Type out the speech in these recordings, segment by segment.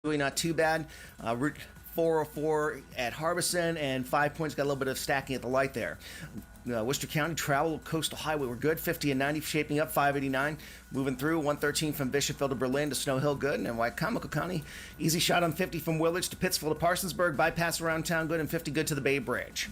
Really not too bad. Route 404 at Harbison, and 5 Points got a little bit of stacking at the light there. Worcester County Travel Coastal Highway, we're good. 50 and 90 shaping up. 589 moving through. 113 from Bishopville to Berlin to Snow Hill, good. And Wycomico County, easy shot on 50 from Willits to Pittsfield to Parsonsburg. Bypass around town, good, and 50 good to the Bay Bridge.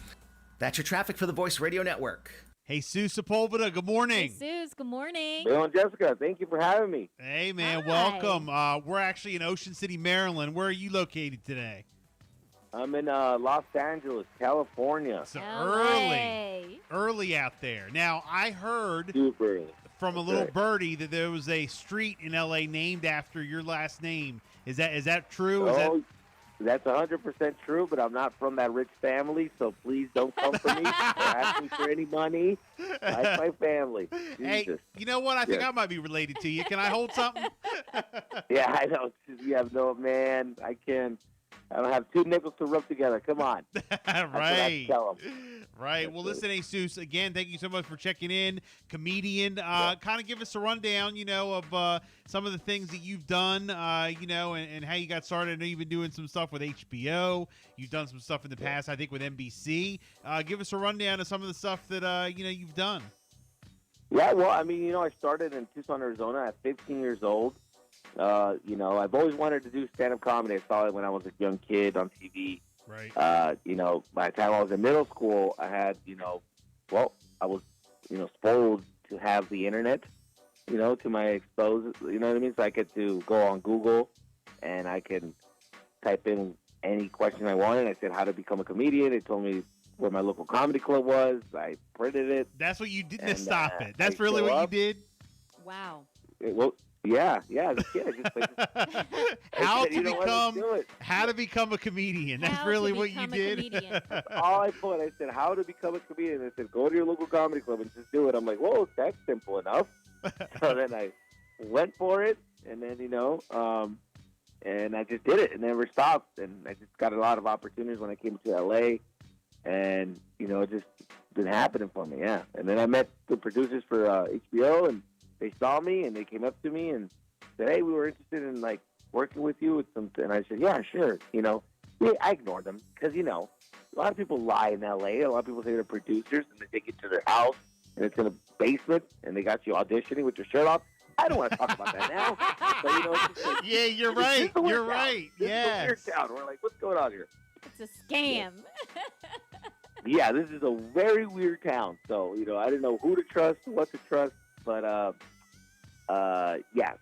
That's your traffic for the Voice Radio Network. Hey, Sue Sepulveda, good morning. Hey, Sue, good morning. Bill and Jessica, thank you for having me. Hey, man, Hi. welcome. We're actually in Ocean City, Maryland. Where are you located today? I'm in Los Angeles, California. So LA. early out there. Now, I heard Super early. from a little birdie that there was a street in L.A. named after your last name. Is that true? That's 100% true, but I'm not from that rich family, so please don't come for me or ask me for any money. Like my family. Hey, Jesus. you know what? I think I might be related to you. Can I hold something? Yeah, I know. You have no man. I can't. I don't have two nickels to rub together. Come on. Right. Tell 'em. Right. Well, listen, Jesus, again, thank you so much for checking in. Comedian, kind of give us a rundown, of some of the things that you've done, and how you got started. I know you've been doing some stuff with HBO. You've done some stuff in the past, I think, with NBC. Give us a rundown of some of the stuff that, you've done. Yeah, well, I mean, I started in Tucson, Arizona at 15 years old. I've always wanted to do stand-up comedy. I saw it when I was a young kid on TV. Right. By the time I was in middle school, I had, I was, spoiled to have the internet, to my expose, you know what I mean? So I get to go on Google and I can type in any question I wanted. I said how to become a comedian. It told me where my local comedy club was. I printed it. That's what you did to And, stop it. That's I really show what up. you did? Wow. Yeah, as a kid, How said, to "You know what, let's become do it." how to become a comedian. That's How to really what you become a did. comedian. All I put, I said, how to become a comedian. I said, go to your local comedy club and just do it. I'm like, whoa, that's simple enough. So then I went for it, and then, and I just did it and never stopped. And I just got a lot of opportunities when I came to LA, and, it just been happening for me, yeah. And then I met the producers for HBO, and they saw me, and they came up to me and said, hey, we were interested in, working with you with something. And I said, yeah, sure, Yeah, I ignored them because, a lot of people lie in L.A. A lot of people say they're producers, and they take you to their house, and it's in a basement, and they got you auditioning with your shirt off. I don't want to talk about that now. But, it's just Yeah, you're this right. is a weird You're town. right. This is a weird Yes. town. We're like, what's going on here? It's a scam. Yeah, this is a very weird town. So, I didn't know who to trust, what to trust. But,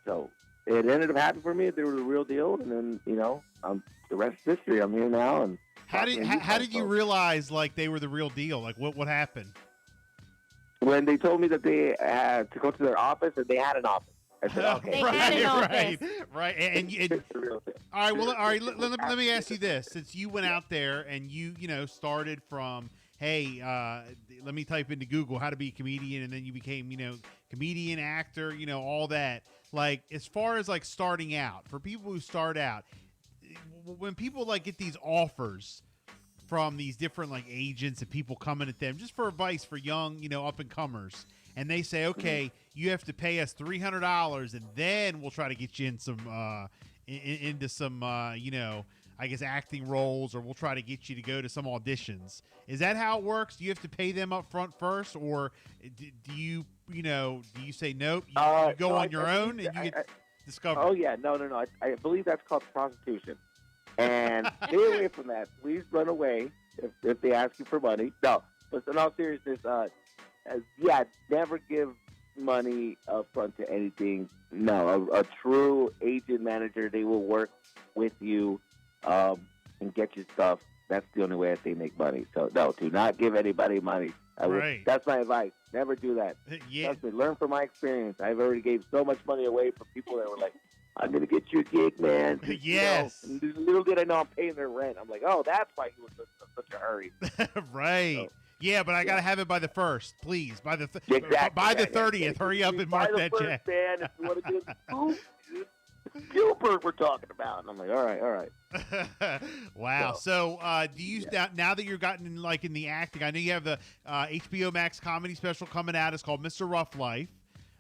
so it ended up happening for me. They were the real deal. And then, the rest is history. I'm here now. And How did you realize they were the real deal? What happened? When they told me that they had to go to their office, and they had an office. I said, okay. They had an office. Right. And It's the real thing. all right. Well, all right. Let me ask you this: since you went out there and you started from, hey, let me type into Google how to be a comedian, and then you became comedian, actor, all that. As far as starting out, for people who start out, when people get these offers from these different agents and people coming at them just for advice for young up and comers, and they say, okay, you have to pay us $300 and then we'll try to get you in some into some I guess acting roles, or we'll try to get you to go to some auditions. Is that how it works? Do you have to pay them up front first, or do you say nope, you go no, on your I own believe and you that- get discovered? Oh, yeah. No. I believe that's called prostitution. And stay away from that. Please run away if they ask you for money. No. But in all seriousness, never give money up front to anything. No. A true agent manager, they will work with you and get you stuff. That's the only way that they make money. So, no, do not give anybody money. Right. That's my advice. Never do that. Yeah. Trust me, learn from my experience. I've already gave so much money away for people that were like, I'm going to get you a gig, man. Just, Yes. and little did I know I'm paying their rent. I'm like, oh, that's why he was in such a hurry. Right. So, yeah, but I got to have it by the 1st, please. By the Exactly. by the Yeah, 30th. Hurry up and mark that check. Man, if you want to get Gilbert we're talking about. And I'm like, all right. Wow. So, do you now that you're gotten in the acting? I know you have the HBO Max comedy special coming out. It's called Mr. Rough Life.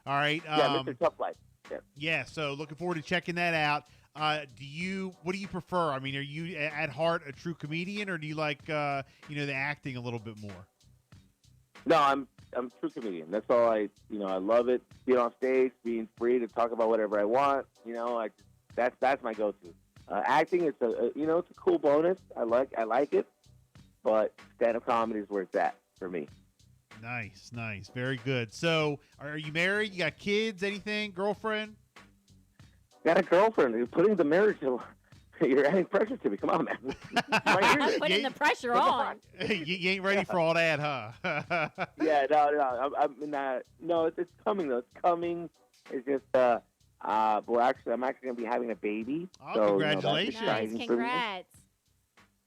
All right. Yeah, Mr. Tough Life. Yeah. Yeah. So, looking forward to checking that out. what do you prefer? I mean, are you at heart a true comedian, or do you like the acting a little bit more? No, I'm a true comedian. That's all I love it. Being on stage, being free to talk about whatever I want. That's my go-to. Acting, it's a cool bonus. I like it, but stand-up comedy is where it's at for me. Nice, very good. So, are you married? You got kids? Anything? Girlfriend? Got a girlfriend. You're putting the marriage. You're adding pressure to me. Come on, man. I'm putting the pressure on. You ain't ready for all that, huh? Yeah, no. It's coming though. It's coming. It's just I'm actually gonna be having a baby. Oh, so, congratulations! Nice, congrats.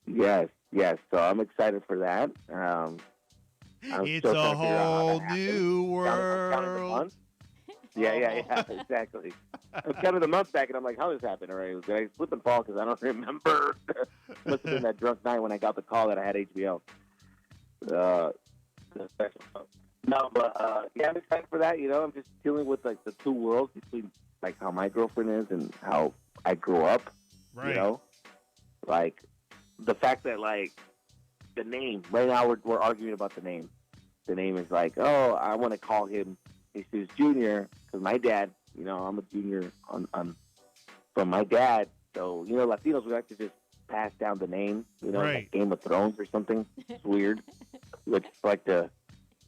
Yes. So I'm excited for that. It's a whole new counting the world. months. Yeah, exactly. I'm counting the months back, and I'm like, how did this happen? All right, did I slip and fall? Because I don't remember. Must have been that drunk night when I got the call that I had HBO. The special. No, but I'm excited for that. I'm just dealing with like the two worlds between like how my girlfriend is and how I grew up. Right. Like the fact that like the name. Right now we're arguing about the name. The name is like, oh, I want to call him Jesus Jr. because my dad, I'm a junior on from my dad. So, Latinos, we like to just pass down the name, right. like Game of Thrones or something. It's weird. We just like to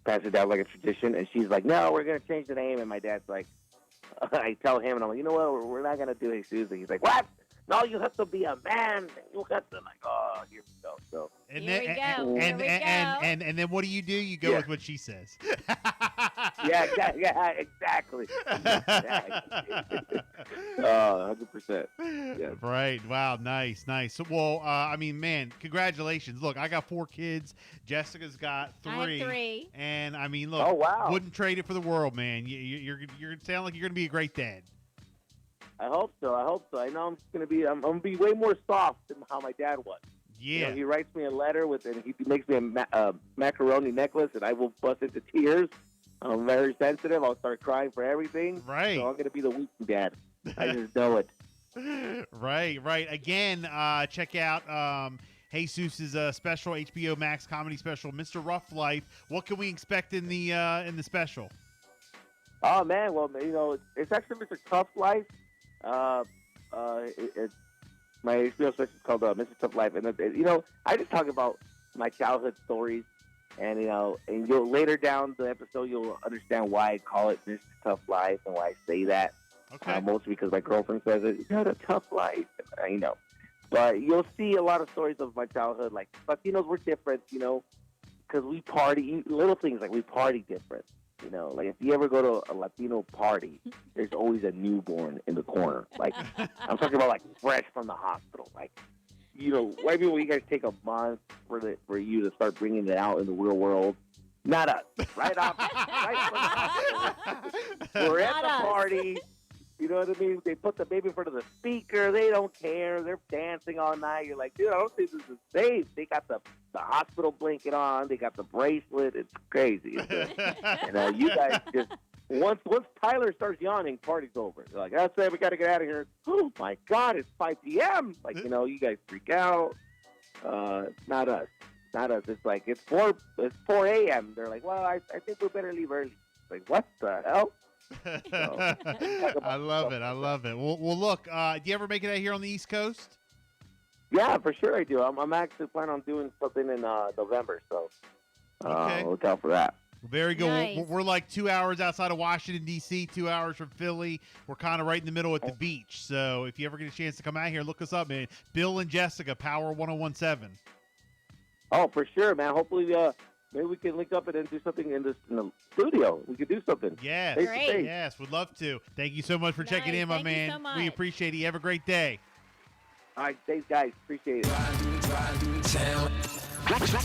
pass it down like a tradition. And she's like, no, we're going to change the name. And my dad's like, I tell him, and I'm like, you know what, we're not going to do Jesus. And he's like, what? No, you have to be a man. You have to here we go. So And Here then, we go. And, Here we and, and then what do? You go with what she says. yeah, exactly. 100%. Yeah. Right. Wow. Nice. So, well, I mean, man, congratulations. Look, I got 4 kids. Jessica's got 3. I have 3. And I mean, look, Oh, wow. Wouldn't trade it for the world, man. You're sound like you're gonna be a great dad. I hope so. I know I'm just I'm gonna be way more soft than how my dad was. Yeah. He writes me a letter and he makes me a macaroni necklace, and I will bust into tears. I'm very sensitive. I'll start crying for everything. Right. So I'm gonna be the weak dad. I just know it. Right. Again, check out Jesus' special HBO Max comedy special, Mr. Rough Life. What can we expect in the special? Oh man, well it's actually Mr. Tough Life. My HBO special is called Mr. Tough Life, and I just talk about my childhood stories, and and you'll later down the episode you'll understand why I call it Mr. Tough Life and why I say that. Okay. Mostly because my girlfriend says it. You had a tough life, but you'll see a lot of stories of my childhood. Like Latinos, we're different, because we party little things like we party different. Like if you ever go to a Latino party, there's always a newborn in the corner. Like I'm talking about like fresh from the hospital. Like, white people, you guys take a month for you to start bringing it out in the real world. Not us. Right from the hospital. We're at the party. You know what I mean? They put the baby in front of the speaker. They don't care. They're dancing all night. You're like, dude, I don't think this is safe. They got the hospital blanket on. They got the bracelet. It's crazy. And you guys just once Tyler starts yawning, party's over. They're like, that's it. We got to get out of here. Oh my God, it's 5 p.m. Like you guys freak out. Not us. It's like it's 4 a.m. They're like, well, I think we better leave early. Like, what the hell? So, I love it. Well, look, do you ever make it out here on the East Coast? Yeah, for sure I do. I'm actually planning on doing something in November, so Okay. look out for that. Very good. Nice. We're like 2 hours outside of Washington, D.C., 2 hours from Philly. We're kind of right in the middle at the beach. So if you ever get a chance to come out here, look us up, man. Bill and Jessica, Power 1017. Oh, for sure, man. Hopefully, maybe we can link up and then do something in the studio. We could do something. Yes. Face to Great. face. Yes, would love to. Thank you so much for checking Nice. in, my Thank you man. so much. We appreciate it. You have a great day. All right, thanks, guys. Appreciate it.